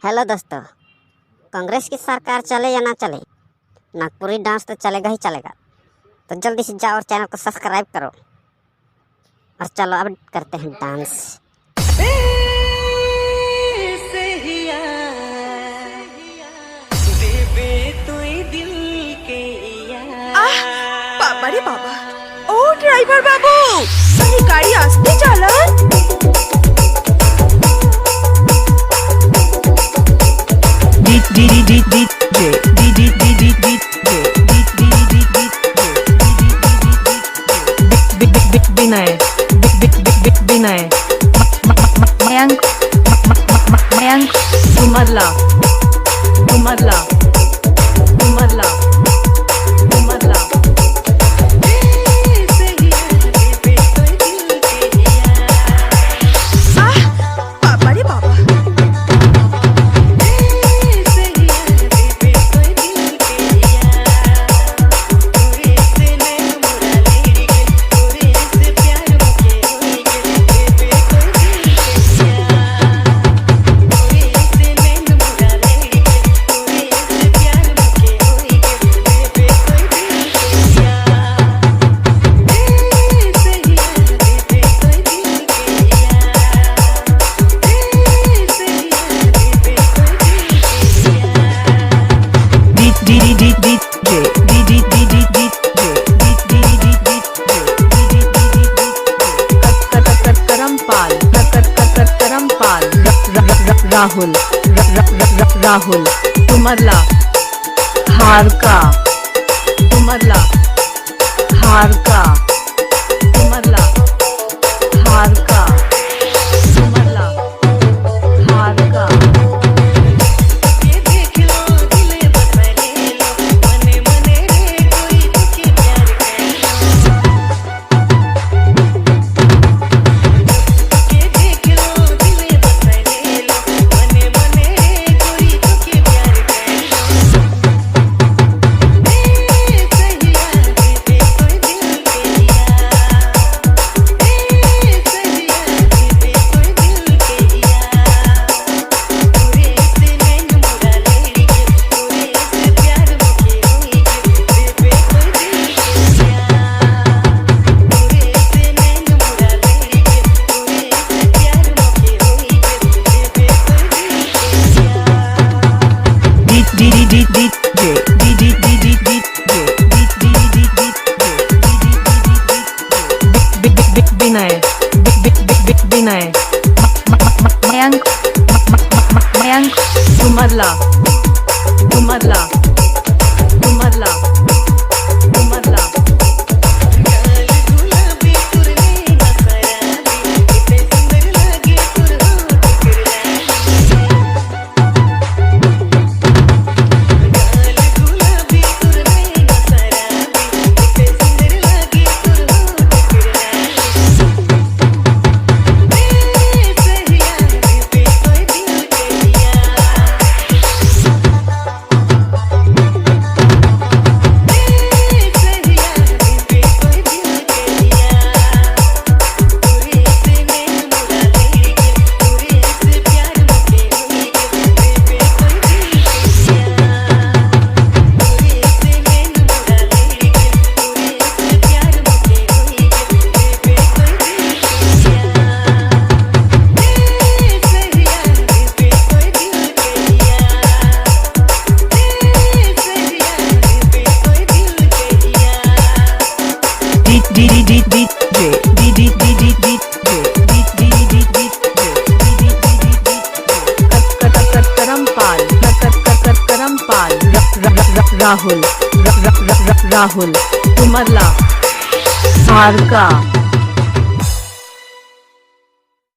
Hello दोस्तों, कांग्रेस की सरकार चले या ना चले, नागपुरी डांस तो चलेगा ही चलेगा। तो जल्दी से जाओ और चैनल को सब्सक्राइब करो और चलो अब करते हैं डांस। बाबा रे बाबा, ओ ड्राइवर बाबू, अरे गाड़ी आस्ते चाला। झुमरला झुमरला झुमरला झुमरला बाबा रे बाबा, राहुल राहुल झुमरला हार का झुमरला हार का झुमरला हार का झुमरला हार का झुमरला झुमरला झुमरला झुमरला राहुल राहुल झुमरला हार का